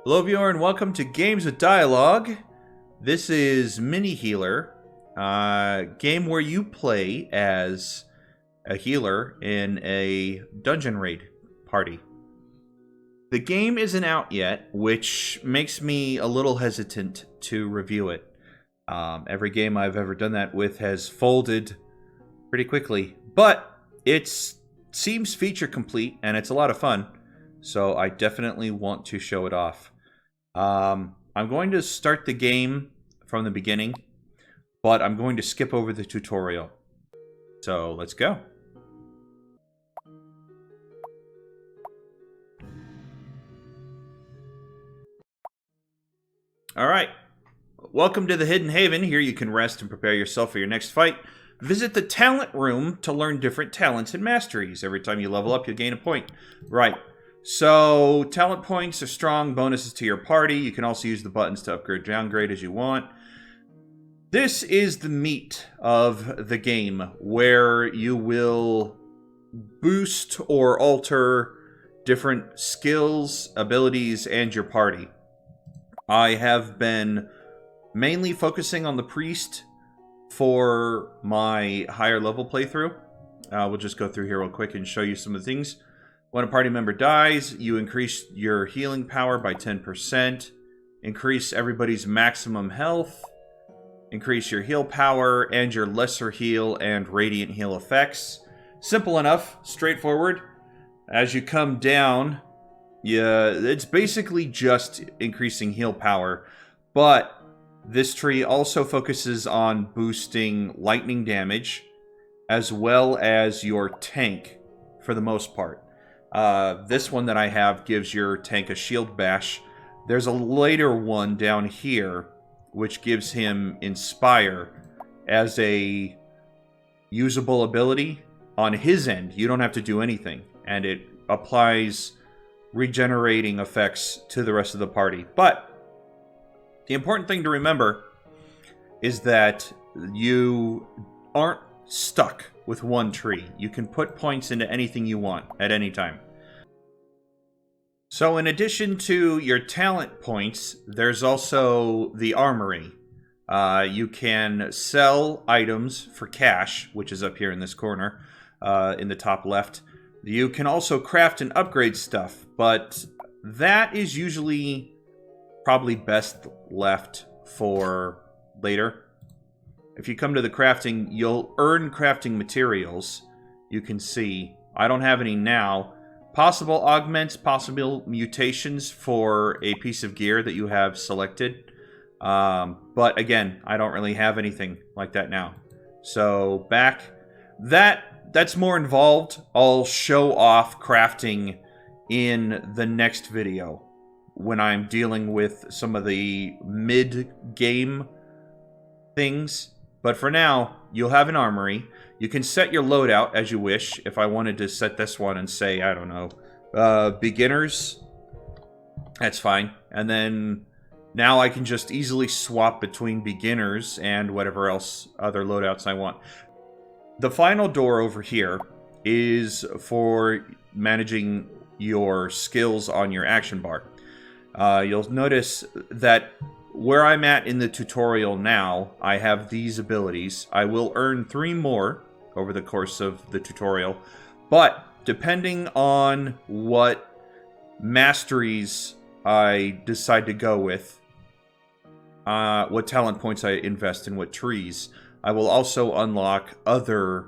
Hello viewer and welcome to Games with Dialogue. This is Mini Healer, game where you play as a healer in a dungeon raid party. The game isn't out yet, which makes me a little hesitant to review it. Every game I've ever done that with has folded pretty quickly, but it seems feature complete and it's a lot of fun, so I definitely want to show it off. I'm going to start the game from the beginning, but I'm going to skip over the tutorial. So let's go. Alright, welcome to the Hidden Haven. Here you can rest and prepare yourself for your next fight. Visit the talent room to learn different talents and masteries. Every time you level up, you'll gain a point. Right. So, talent points are strong bonuses to your party. You can also use the buttons to upgrade, downgrade as you want. This is the meat of the game, where you will boost or alter different skills, abilities, and your party. I have been mainly focusing on the priest for my higher level playthrough. We'll just go through here real quick and show you some of the things. When a party member dies, you increase your healing power by 10%, increase everybody's maximum health, increase your heal power, and your lesser heal and radiant heal effects. Simple enough, straightforward. As you come down, it's basically just increasing heal power, but this tree also focuses on boosting lightning damage, as well as your tank, for the most part. This one that I have gives your tank a shield bash. There's a later one down here, which gives him Inspire as a usable ability on his end. You don't have to do anything, and it applies regenerating effects to the rest of the party. But the important thing to remember is that you aren't stuck with one tree. You can put points into anything you want at any time. So in addition to your talent points, there's also the armory. You can sell items for cash, which is up here in this corner, in the top left. You can also craft and upgrade stuff, but that is usually probably best left for later. If you come to the crafting, you'll earn crafting materials. You can see, I don't have any now. Possible augments, possible mutations for a piece of gear that you have selected. But again, I don't really have anything like that now. So back, that's more involved. I'll show off crafting in the next video when I'm dealing with some of the mid-game things. But for now, you'll have an armory. You can set your loadout as you wish. If I wanted to set this one and say, I don't know, beginners, that's fine. And then now I can just easily swap between beginners and whatever else other loadouts I want. The final door over here is for managing your skills on your action bar. You'll notice that where I'm at in the tutorial now, I have these abilities. I will earn 3 more over the course of the tutorial, but depending on what masteries I decide to go with, what talent points I invest in what trees, I will also unlock other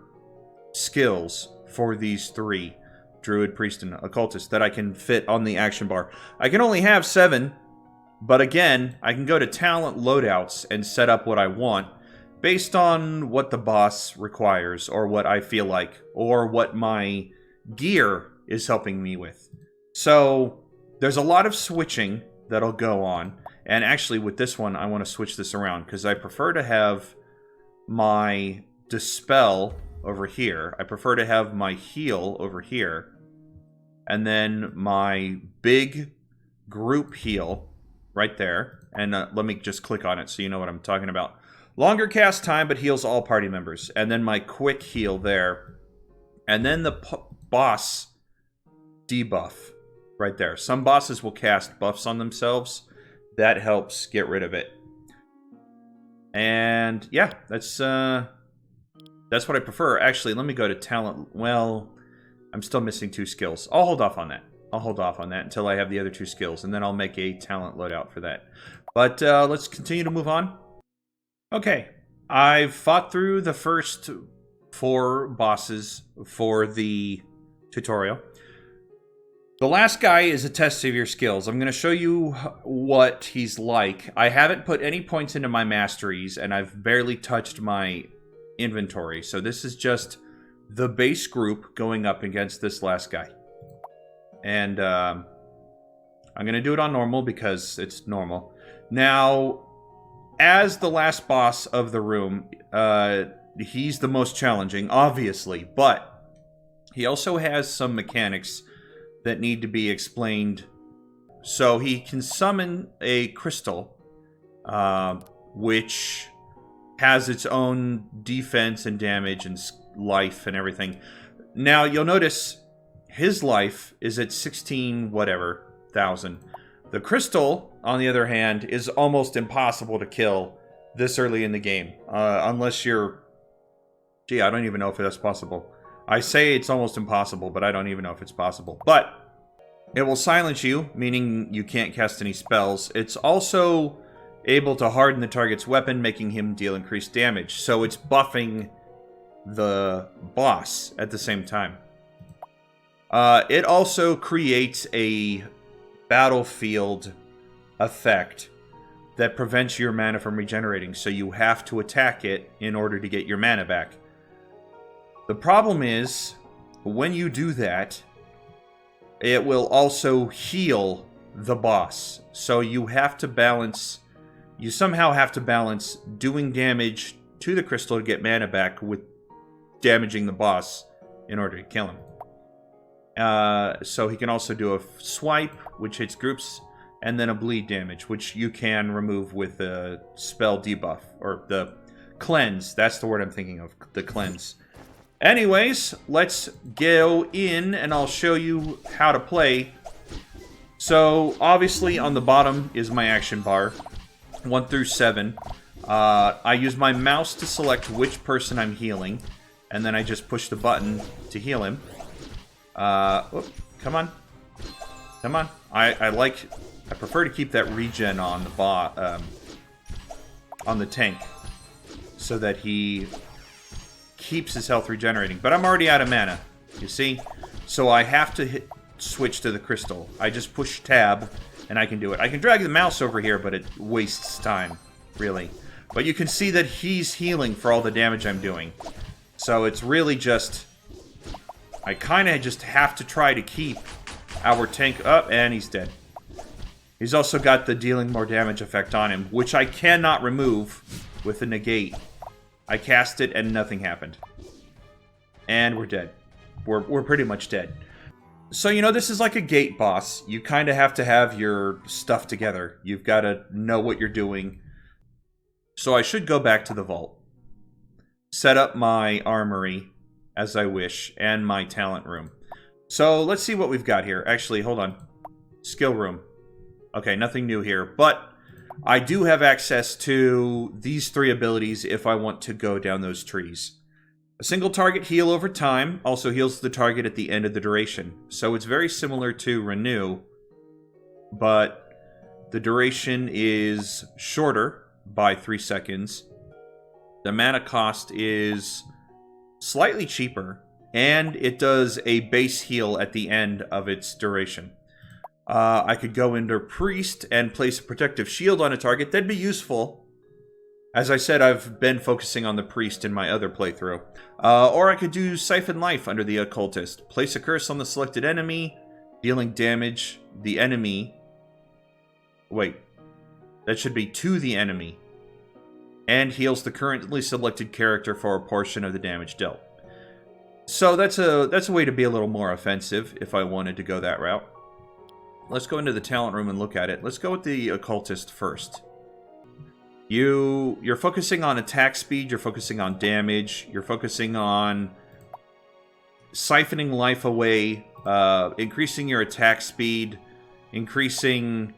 skills for these 3, Druid, Priest, and Occultist, that I can fit on the action bar. I can only have 7, but again, I can go to talent loadouts and set up what I want based on what the boss requires, or what I feel like, or what my gear is helping me with. So there's a lot of switching that'll go on. And actually with this one, I want to switch this around because I prefer to have my Dispel over here. I prefer to have my heal over here. And then my big group heal right there. And let me just click on it so you know what I'm talking about. Longer cast time, but heals all party members. And then my quick heal there. And then the boss debuff. right there. Some bosses will cast buffs on themselves. That helps get rid of it. And yeah, that's what I prefer. Actually, let me go to talent. Well, I'm still missing 2 skills. I'll hold off on that. I'll hold off on that until I have the other 2 skills, and then I'll make a talent loadout for that. But let's continue to move on. Okay, I've fought through the first 4 bosses for the tutorial. The last guy is a test of your skills. I'm going to show you what he's like. I haven't put any points into my masteries, and I've barely touched my inventory. So this is just the base group going up against this last guy. And I'm going to do it on normal because it's normal. Now, as the last boss of the room, he's the most challenging, obviously. But he also has some mechanics that need to be explained. So he can summon a crystal, which has its own defense and damage and life and everything. Now, you'll notice his life is at 16 whatever thousand. The crystal, on the other hand, is almost impossible to kill this early in the game. Unless you're... Gee, I don't even know if that's possible. I say it's almost impossible, but I don't even know if it's possible. But it will silence you, meaning you can't cast any spells. It's also able to harden the target's weapon, making him deal increased damage. So it's buffing the boss at the same time. It also creates a battlefield effect that prevents your mana from regenerating. So you have to attack it in order to get your mana back. The problem is, when you do that, it will also heal the boss. So you have to balance... You somehow have to balance doing damage to the crystal to get mana back with damaging the boss in order to kill him. So he can also do a swipe, which hits groups, and then a bleed damage, which you can remove with a spell debuff, or the cleanse. That's the word I'm thinking of, the cleanse. Anyways, let's go in and I'll show you how to play. So, obviously on the bottom is my action bar, 1 through 7. I use my mouse to select which person I'm healing, and then I just push the button to heal him. Come on. Come on. I prefer to keep that regen on the tank, so that he keeps his health regenerating. But I'm already out of mana, you see? So I have to switch to the crystal. I just push tab, and I can do it. I can drag the mouse over here, but it wastes time, really. But you can see that he's healing for all the damage I'm doing. So it's really just... I kind of just have to try to keep our tank up, and he's dead. He's also got the dealing more damage effect on him, which I cannot remove with the negate. I cast it, and nothing happened. And we're dead. We're pretty much dead. So, you know, this is like a gate boss. You kind of have to have your stuff together. You've got to know what you're doing. So I should go back to the vault. Set up my armory as I wish, and my talent room. So let's see what we've got here. Actually, hold on. Skill room. Okay, nothing new here, but I do have access to these 3 abilities if I want to go down those trees. A single target heal over time also heals the target at the end of the duration. So it's very similar to Renew, but the duration is shorter by 3 seconds. The mana cost is slightly cheaper, and it does a base heal at the end of its duration. I could go into Priest and place a protective shield on a target. That'd be useful. As I said, I've been focusing on the Priest in my other playthrough. Or I could do Siphon Life under the Occultist. Place a curse on the selected enemy, dealing damage the enemy. Wait, that should be to the enemy. And heals the currently selected character for a portion of the damage dealt. So that's a way to be a little more offensive if I wanted to go that route. Let's go into the talent room and look at it. Let's go with the Occultist first. You're focusing on attack speed, you're focusing on damage, you're focusing on siphoning life away, increasing your attack speed, increasing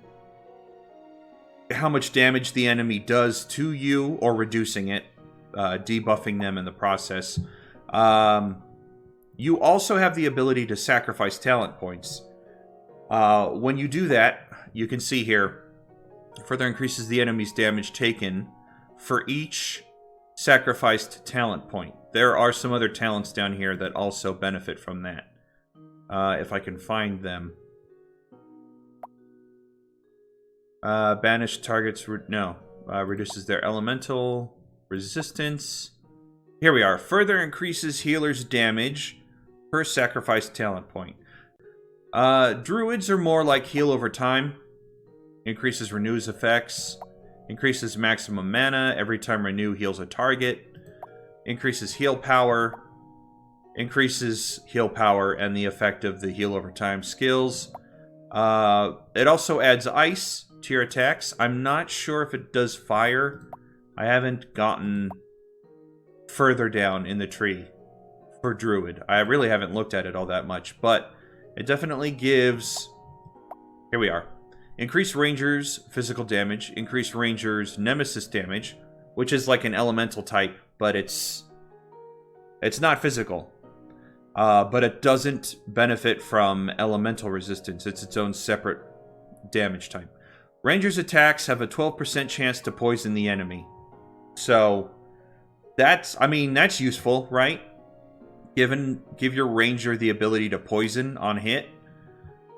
how much damage the enemy does to you, or reducing it, debuffing them in the process. You also have the ability to sacrifice talent points. When you do that, you can see here, further increases the enemy's damage taken for each sacrificed talent point. There are some other talents down here that also benefit from that. If I can find them. Banished targets... reduces their elemental resistance. Here we are. Further increases healer's damage per sacrificed talent point. Druids are more like heal over time. Increases renews effects. Increases maximum mana. Every time renew heals a target. Increases heal power. Increases heal power and the effect of the heal over time skills. It also adds ice to your attacks. I'm not sure if it does fire. I haven't gotten further down in the tree for Druid. I really haven't looked at it all that much, but it definitely gives... Here we are. Increase Rangers' physical damage. Increase Rangers' nemesis damage, which is like an elemental type, but it's not physical. But it doesn't benefit from elemental resistance. It's its own separate damage type. Rangers' attacks have a 12% chance to poison the enemy. So, that's useful, right? Give your ranger the ability to poison on hit.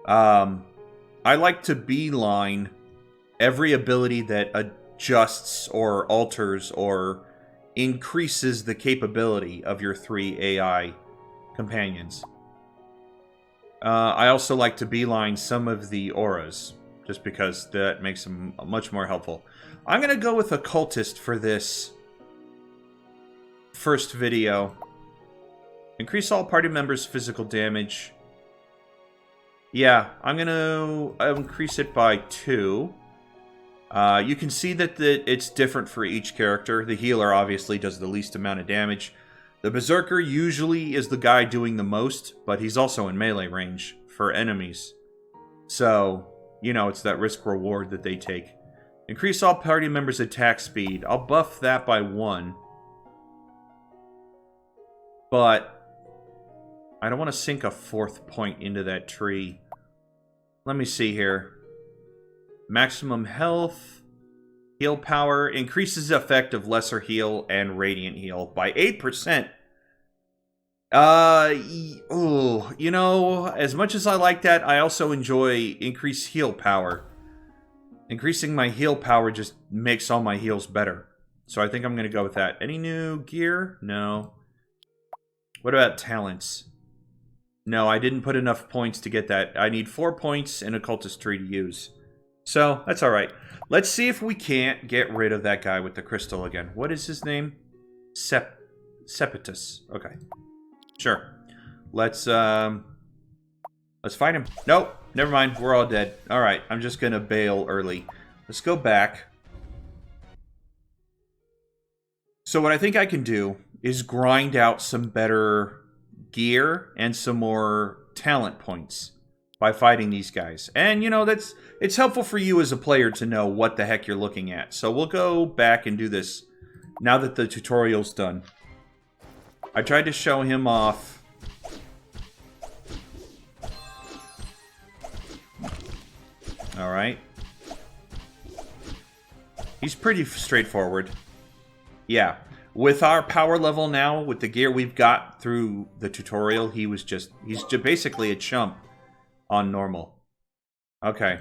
I like to beeline every ability that adjusts or alters or increases the capability of your 3 AI companions. I also like to beeline some of the auras, just because that makes them much more helpful. I'm going to go with Occultist for this first video. Increase all party members' physical damage. Yeah, I'm going to increase it by 2. You can see that it's different for each character. The healer obviously does the least amount of damage. The Berserker usually is the guy doing the most, but he's also in melee range for enemies. So, you know, it's that risk-reward that they take. Increase all party members' attack speed. I'll buff that by 1. But I don't want to sink a 4th point into that tree. Let me see here. Maximum health. Heal power. Increases the effect of lesser heal and radiant heal by 8%. You know, as much as I like that, I also enjoy increased heal power. Increasing my heal power just makes all my heals better. So I think I'm going to go with that. Any new gear? No. What about talents? No, I didn't put enough points to get that. I need 4 points in Occultist Tree to use. So, that's alright. Let's see if we can't get rid of that guy with the crystal again. What is his name? Sepitus. Okay. Sure. Let's fight him. Nope. Never mind. We're all dead. Alright, I'm just gonna bail early. Let's go back. So what I think I can do is grind out some better gear and some more talent points by fighting these guys. And, you know, it's helpful for you as a player to know what the heck you're looking at. So we'll go back and do this now that the tutorial's done. I tried to show him off. Alright. He's pretty straightforward. Yeah. With our power level now, with the gear we've got through the tutorial, he's just basically a chump on normal. Okay.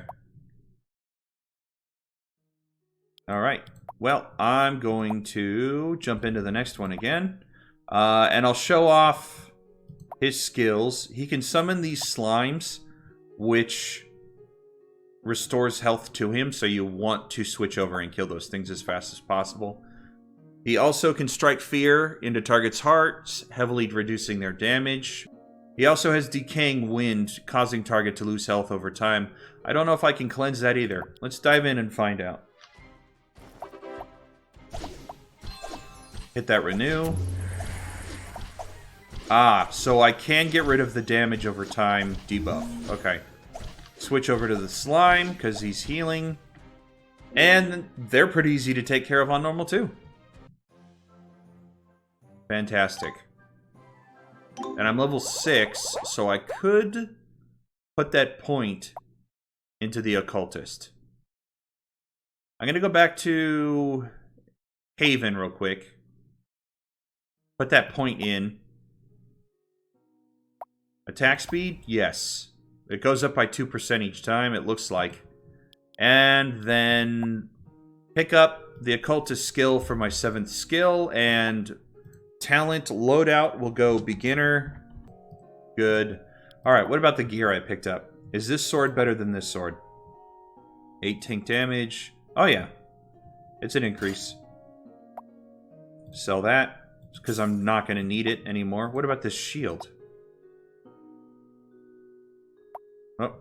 Alright. Well, I'm going to jump into the next one again. And I'll show off his skills. He can summon these slimes, which restores health to him, so you want to switch over and kill those things as fast as possible. He also can strike fear into targets' hearts, heavily reducing their damage. He also has Decaying Wind, causing target to lose health over time. I don't know if I can cleanse that either. Let's dive in and find out. Hit that renew. Ah, so I can get rid of the damage over time debuff. Okay. Switch over to the slime, because he's healing. And they're pretty easy to take care of on normal, too. Fantastic. And I'm level 6, so I could put that point into the occultist. I'm going to go back to Haven real quick. Put that point in. Attack speed? Yes. It goes up by 2% each time, it looks like. And then pick up the occultist skill for my 7th skill, and talent loadout will go beginner. Good. Alright, what about the gear I picked up? Is this sword better than this sword? 8 tank damage. Oh yeah. It's an increase. Sell that. Because I'm not going to need it anymore. What about this shield? Oh.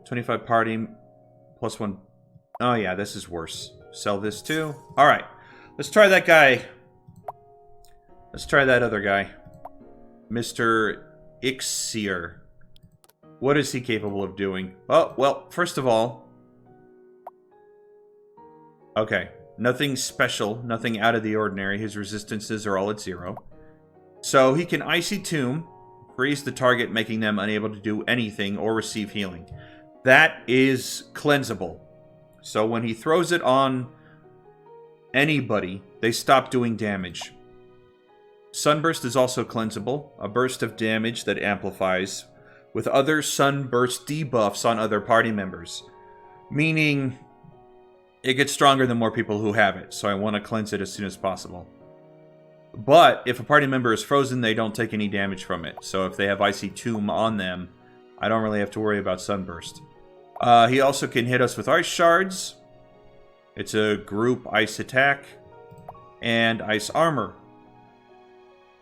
25 party plus 1. Oh yeah, this is worse. Sell this too. Alright. Let's try that guy. Let's try that other guy. Mr. Ixier. What is he capable of doing? Oh, well, first of all... Okay. Nothing special. Nothing out of the ordinary. His resistances are all at 0. So he can Icy Tomb. Freeze the target, making them unable to do anything or receive healing. That is cleansable. So when he throws it on anybody, they stop doing damage. Sunburst is also cleansable. A burst of damage that amplifies with other sunburst debuffs on other party members. Meaning it gets stronger the more people who have it. So I want to cleanse it as soon as possible. But if a party member is frozen, they don't take any damage from it. So if they have Icy Tomb on them, I don't really have to worry about Sunburst. He also can hit us with Ice Shards. It's a group Ice attack. And Ice Armor.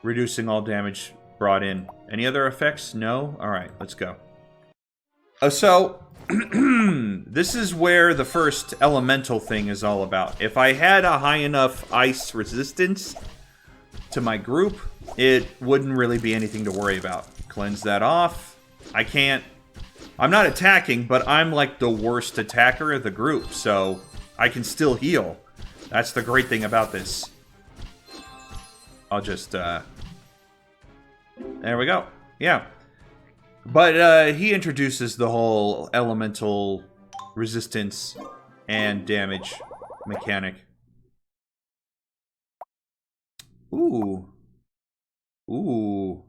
Reducing all damage brought in. Any other effects? No? Alright, let's go. So, this is where the first elemental thing is all about. If I had a high enough ice resistance to my group, it wouldn't really be anything to worry about. Cleanse that off. I can't... I'm not attacking, but I'm like the worst attacker of the group, so I can still heal. That's the great thing about this. I'll just, there we go. Yeah. But, he introduces the whole elemental resistance and damage mechanic. Ooh. Ooh.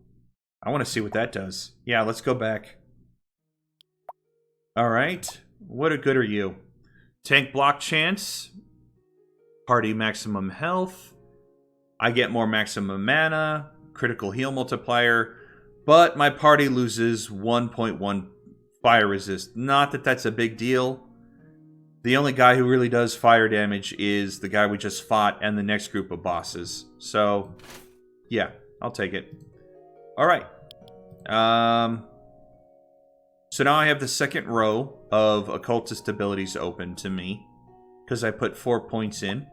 I want to see what that does. Yeah, let's go back. Alright. What good are you? Tank block chance. Party maximum health. I get more maximum mana. Critical heal multiplier. But my party loses 1.1 fire resist. Not that that's a big deal. The only guy who really does fire damage is the guy we just fought and the next group of bosses. So, yeah, I'll take it. Alright. So now I have the second row of occultist abilities open to me. Because I put 4 points in.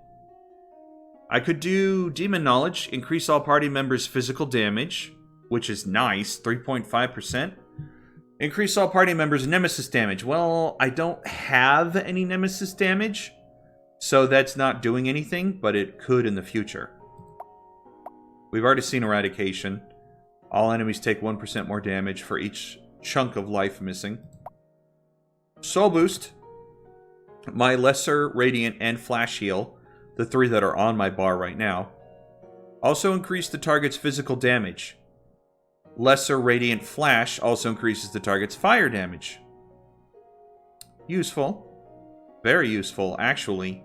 I could do Demon Knowledge. Increase all party members' physical damage. Which is nice. 3.5%. Increase all party members' nemesis damage. Well, I don't have any nemesis damage. So that's not doing anything. But it could in the future. We've already seen Eradication. All enemies take 1% more damage for each chunk of life missing. Soul Boost. My Lesser, Radiant, and Flash Heal. The 3 that are on my bar right now. Also increase the target's physical damage. Lesser, Radiant, Flash also increases the target's fire damage. Useful. Very useful, actually.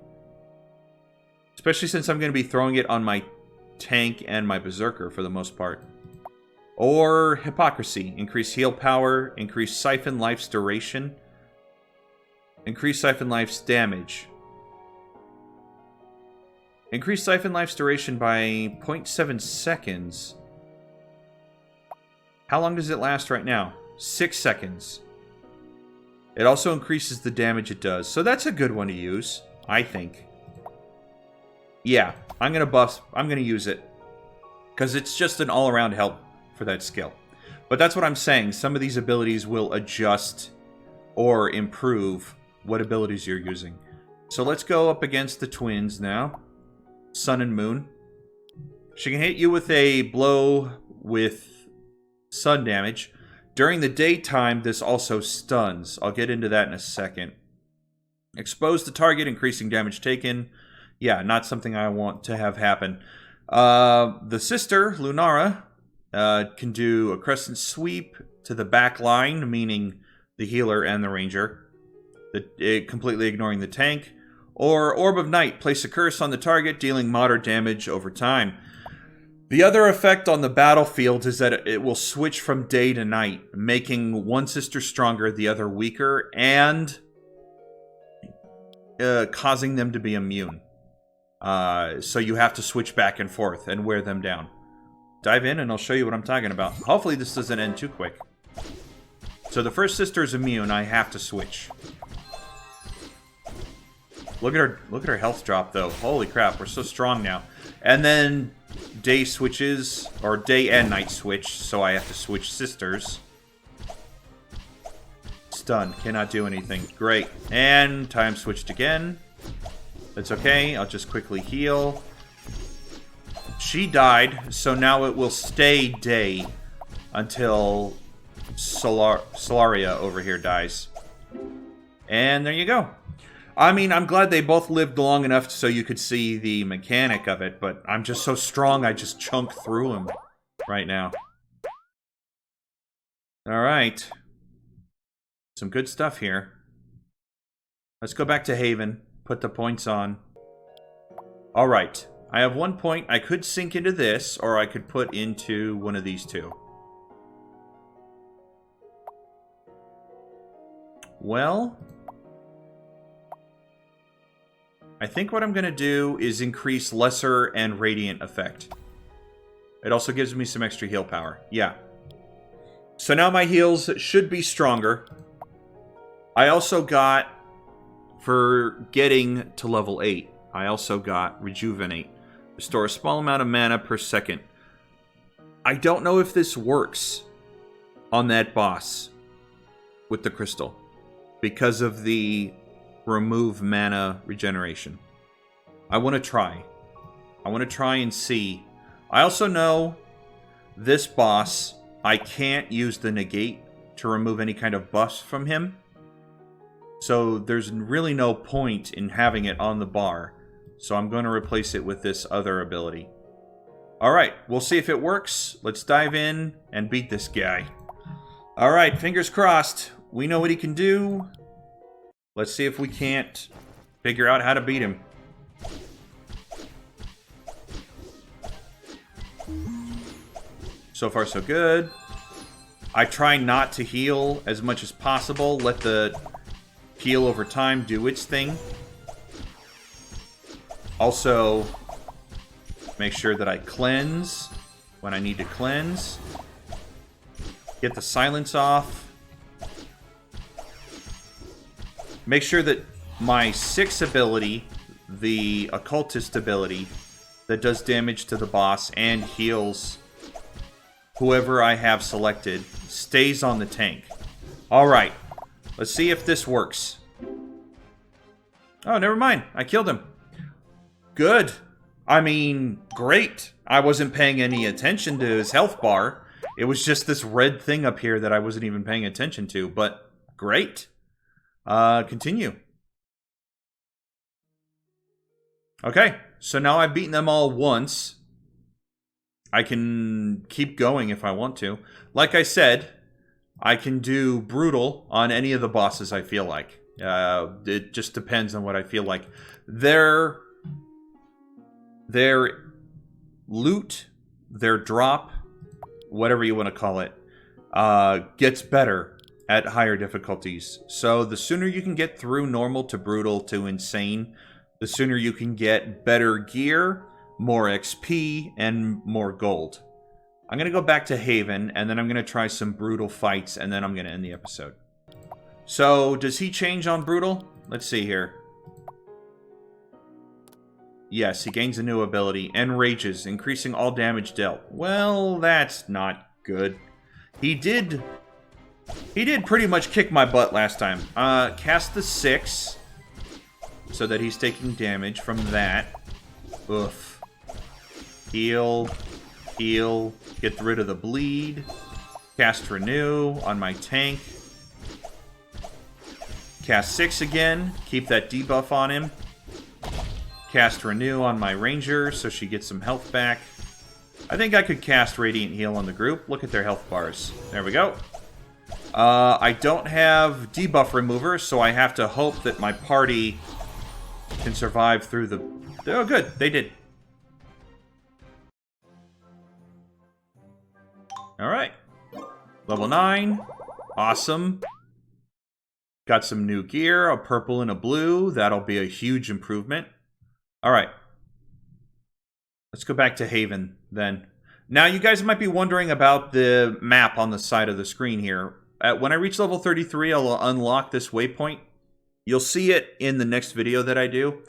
Especially since I'm going to be throwing it on my tank and my Berserker for the most part. Or Hypocrisy. Increase heal power. Increase Siphon Life's duration. Increase Siphon Life's damage. Increase Siphon Life's duration by 0.7 seconds. How long does it last right now? 6 seconds. It also increases the damage it does. So that's a good one to use, I think. Yeah, I'm going to use it. because it's just an all-around help for that skill. But that's what I'm saying. Some of these abilities will adjust or improve what abilities you're using. So let's go up against the twins now. Sun and Moon. She can hit you with a blow with sun damage. During the daytime, this also stuns. I'll get into that in a second. Expose the target, increasing damage taken. Yeah, not something I want to have happen. The sister, Lunara, can do a crescent sweep to the back line, meaning the healer and the ranger, completely ignoring the tank. Or Orb of Night, place a curse on the target, dealing moderate damage over time. The other effect on the battlefield is that it will switch from day to night, making one sister stronger, the other weaker, and causing them to be immune. So you have to switch back and forth and wear them down. Dive in and I'll show you what I'm talking about. Hopefully this doesn't end too quick. So the first sister is immune, I have to switch. Look at her health drop though. Holy crap, we're so strong now. And then day switches, or day and night switch, so I have to switch sisters. Stun, cannot do anything. Great. And time switched again. That's okay, I'll just quickly heal. She died, so now it will stay day until Solaria over here dies. And there you go. I mean, I'm glad they both lived long enough so you could see the mechanic of it, but I'm just so strong I just chunk through them right now. Alright. Some good stuff here. Let's go back to Haven. Put the points on. Alright. I have 1 point. I could sink into this, or I could put into one of these two. Well, I think what I'm going to do is increase Lesser and Radiant effect. It also gives me some extra heal power. Yeah. So now my heals should be stronger. I also got, for getting to level 8, I also got Rejuvenate. Restore a small amount of mana per second. I don't know if this works on that boss with the crystal because of the remove mana regeneration. I want to try. I want to try and see. I also know this boss, I can't use the negate to remove any kind of buffs from him. So there's really no point in having it on the bar. So I'm going to replace it with this other ability. Alright, we'll see if it works. Let's dive in and beat this guy. Alright, fingers crossed. We know what he can do. Let's see if we can't figure out how to beat him. So far, so good. I try not to heal as much as possible. Let the heal over time do its thing. Also, make sure that I cleanse when I need to cleanse. Get the silence off. Make sure that my 6 ability, the occultist ability, that does damage to the boss and heals whoever I have selected, stays on the tank. Alright, let's see if this works. Oh, never mind. I killed him. Good. I mean, great. I wasn't paying any attention to his health bar. It was just this red thing up here that I wasn't even paying attention to, but great. Continue. Okay, so now I've beaten them all once. I can keep going if I want to. Like I said, I can do Brutal on any of the bosses I feel like. It just depends on what I feel like. Their loot, their drop, whatever you want to call it, gets better at higher difficulties. So the sooner you can get through normal to brutal to insane, the sooner you can get better gear, more XP, and more gold. I'm going to go back to Haven, and then I'm going to try some brutal fights, and then I'm going to end the episode. So, does he change on brutal? Let's see here. Yes, he gains a new ability. Enrages, increasing all damage dealt. Well, that's not good. He did pretty much kick my butt last time. Cast the 6, so that he's taking damage from that. Oof. Heal. Heal. Get rid of the bleed. Cast Renew on my tank. Cast 6 again. Keep that debuff on him. Cast Renew on my Ranger, so she gets some health back. I think I could cast Radiant Heal on the group. Look at their health bars. There we go. I don't have debuff remover, so I have to hope that my party can survive through the... Oh, good. They did. Alright. Level 9. Awesome. Got some new gear, a purple and a blue. That'll be a huge improvement. Alright. Let's go back to Haven, then. Now, you guys might be wondering about the map on the side of the screen here. When I reach level 33, I'll unlock this waypoint. You'll see it in the next video that I do.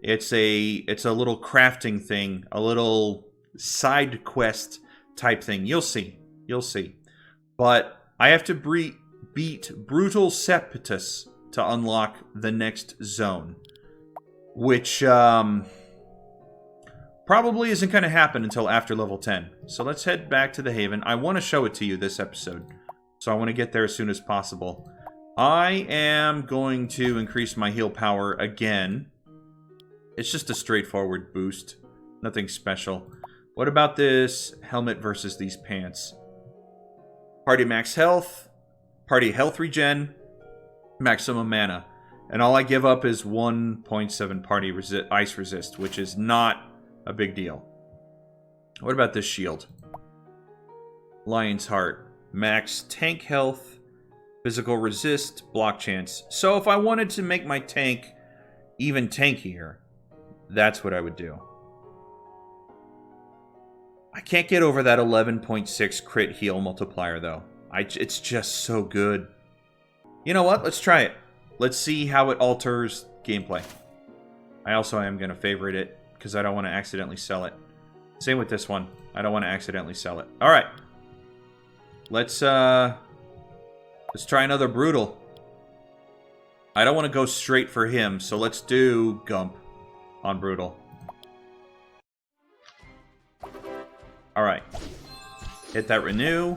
It's a little crafting thing, a little side quest type thing. You'll see. You'll see. But I have to beat Brutal Septus to unlock the next zone. Which probably isn't going to happen until after level 10. So let's head back to the Haven. I want to show it to you this episode. So I want to get there as soon as possible. I am going to increase my heal power again. It's just a straightforward boost. Nothing special. What about this helmet versus these pants? Party max health. Party health regen. Maximum mana. And all I give up is 1.7 party ice resist, which is not a big deal. What about this shield? Lion's Heart. Max tank health, physical resist, block chance. So if I wanted to make my tank even tankier, that's what I would do. I can't get over that 11.6 crit heal multiplier, though. It's just so good. You know what? Let's try it. Let's see how it alters gameplay. I also am going to favorite it, because I don't want to accidentally sell it. Same with this one. I don't want to accidentally sell it. Alright. Let's try another Brutal. I don't want to go straight for him, so let's do Gump on Brutal. Alright. Hit that Renew.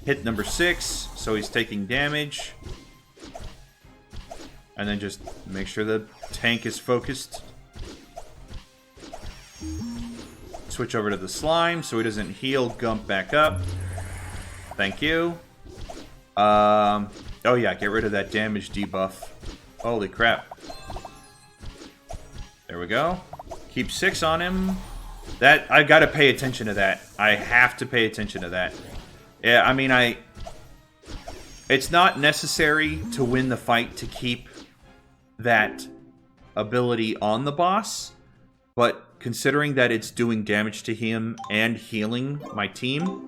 Hit number 6, so he's taking damage. And then just make sure the tank is focused. Switch over to the Slime, so he doesn't heal Gump back up. Thank you. Oh yeah, get rid of that damage debuff. Holy crap. There we go. Keep 6 on him. That, I've got to pay attention to that. I have to pay attention to that. Yeah, I mean, it's not necessary to win the fight to keep that ability on the boss, but considering that it's doing damage to him and healing my team,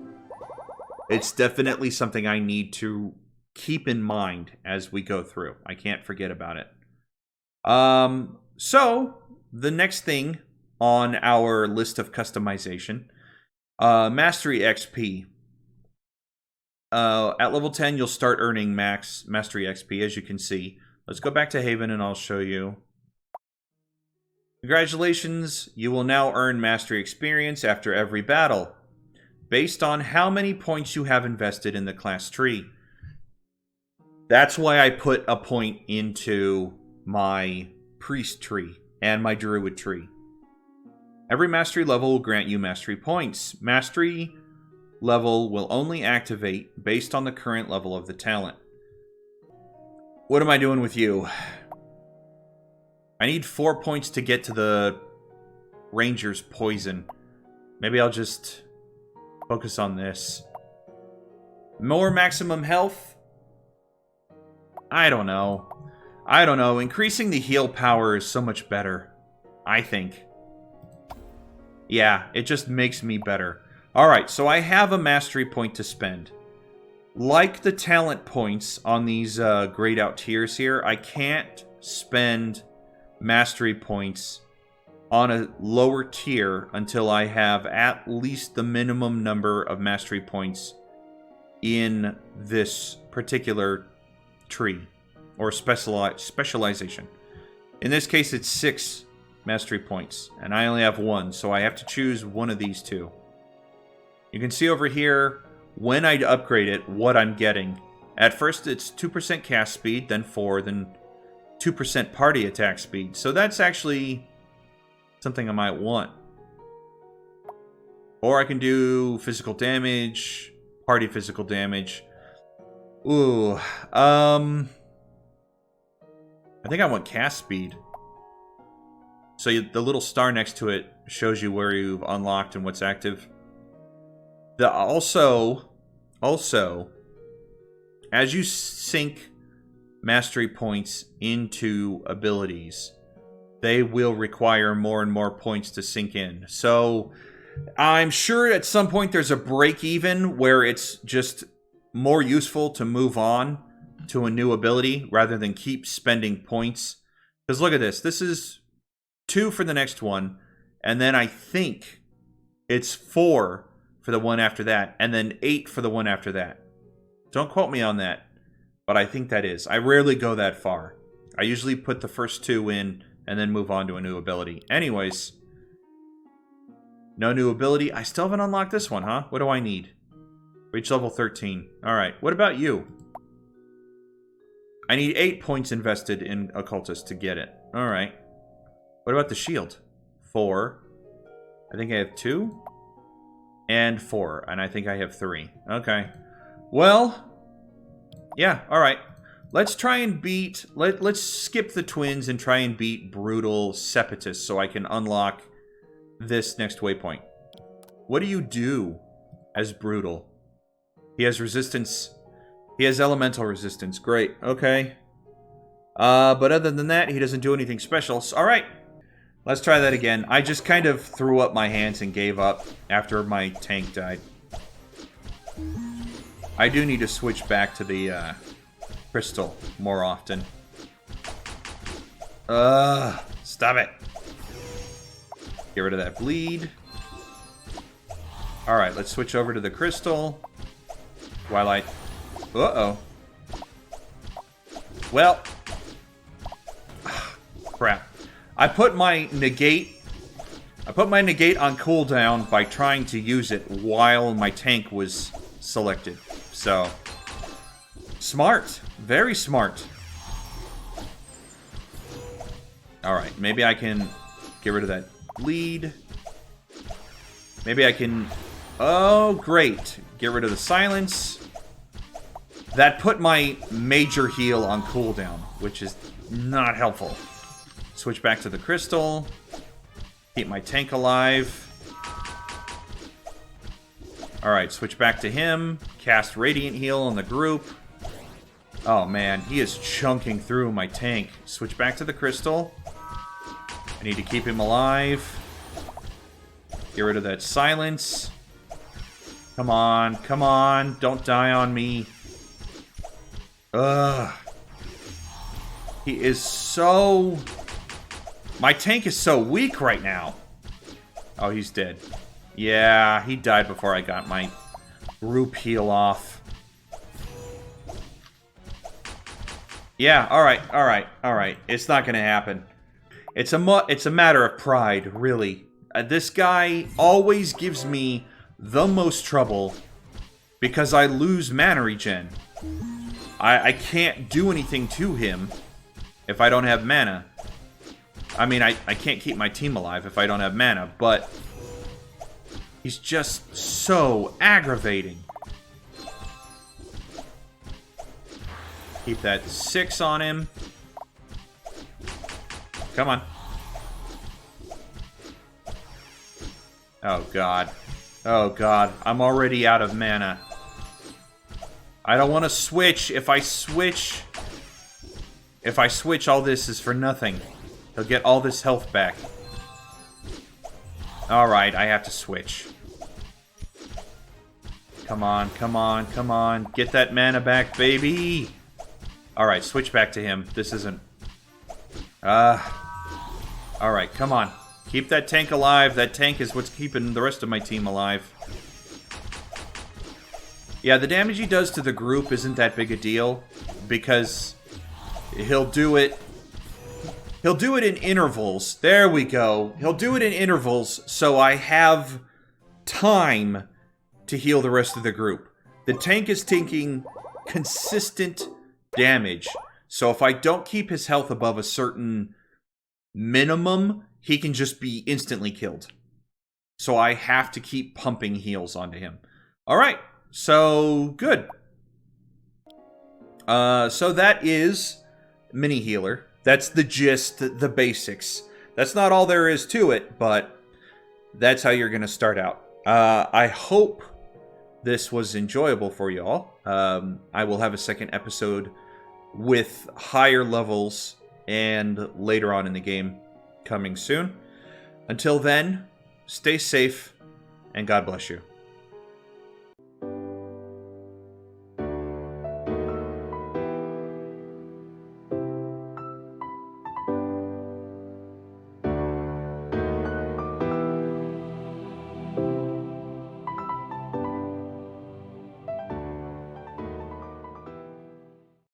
it's definitely something I need to keep in mind as we go through. I can't forget about it. So, the next thing on our list of customization, Mastery XP. At level 10, you'll start earning max Mastery XP, as you can see. Let's go back to Haven and I'll show you. Congratulations, you will now earn Mastery Experience after every battle, based on how many points you have invested in the class tree. That's why I put a point into my Priest tree and my Druid tree. Every Mastery level will grant you Mastery points. Mastery level will only activate based on the current level of the talent. What am I doing with you? I need 4 points to get to the Ranger's Poison. Maybe I'll just focus on this. More maximum health? I don't know. I don't know. Increasing the heal power is so much better, I think. Yeah, it just makes me better. Alright, so I have a mastery point to spend. Like the talent points on these grayed out tiers here, I can't spend mastery points on a lower tier until I have at least the minimum number of mastery points in this particular tree or specialization. In this case, it's 6 mastery points, and I only have 1, so I have to choose one of these two. You can see over here, when I upgrade it, what I'm getting. At first, it's 2% cast speed, then 4, then 2% party attack speed. So that's actually something I might want. Or I can do physical damage, party physical damage. Ooh, I think I want cast speed. So the little star next to it shows you where you've unlocked and what's active. Also, as you sink mastery points into abilities, they will require more and more points to sink in. So I'm sure at some point there's a break even where it's just more useful to move on to a new ability rather than keep spending points. Because look at this. This is 2 for the next one, and then I think it's 4 for the one after that, and then 8 for the one after that. Don't quote me on that, but I think that is. I rarely go that far. I usually put the first 2 in and then move on to a new ability. Anyways, no new ability. I still haven't unlocked this one, huh? What do I need? Reach level 13. Alright, what about you? I need 8 points invested in Occultist to get it. Alright. What about the shield? 4. I think I have 2. And 4. And I think I have 3. Okay. Well, yeah, alright. Let's try and beat... Let's skip the twins and try and beat Brutal Sepetus so I can unlock this next waypoint. What do you do as Brutal? He has resistance. He has elemental resistance. Great. Okay. But other than that, he doesn't do anything special. So, alright. Let's try that again. I just kind of threw up my hands and gave up after my tank died. I do need to switch back to the crystal more often. Stop it. Get rid of that bleed. Alright, let's switch over to the crystal. While I... Uh-oh. Well. Crap. I put my negate on cooldown by trying to use it while my tank was selected. So, smart. Very smart. Alright, maybe I can get rid of that bleed. Maybe I can... Oh, great. Get rid of the silence. That put my major heal on cooldown, which is not helpful. Switch back to the crystal. Keep my tank alive. Alright, switch back to him. Cast Radiant Heal on the group. Oh man, he is chunking through my tank. Switch back to the crystal. I need to keep him alive. Get rid of that silence. Come on, come on. Don't die on me. Ugh. He is so... My tank is so weak right now. Oh, he's dead. Yeah, he died before I got my group heal off. Yeah, alright. It's not gonna happen. It's a matter of pride, really. This guy always gives me the most trouble because I lose mana regen. I can't do anything to him if I don't have mana. I mean, I can't keep my team alive if I don't have mana, but he's just so aggravating. Keep that 6 on him. Come on. Oh, God. Oh, God. I'm already out of mana. I don't want to switch. If I switch, all this is for nothing. He'll get all this health back. Alright, I have to switch. Come on, come on, come on. Get that mana back, baby! Alright, switch back to him. This isn't... Alright, come on. Keep that tank alive. That tank is what's keeping the rest of my team alive. Yeah, the damage he does to the group isn't that big a deal, because he'll do it in intervals. There we go. He'll do it in intervals, so I have time to heal the rest of the group. The tank is taking consistent damage, so if I don't keep his health above a certain minimum, he can just be instantly killed. So I have to keep pumping heals onto him. Alright, so good. So that is Mini Healer. That's the gist, the basics. That's not all there is to it, but that's how you're going to start out. I hope this was enjoyable for you all. I will have a second episode with higher levels and later on in the game coming soon. Until then, stay safe and God bless you.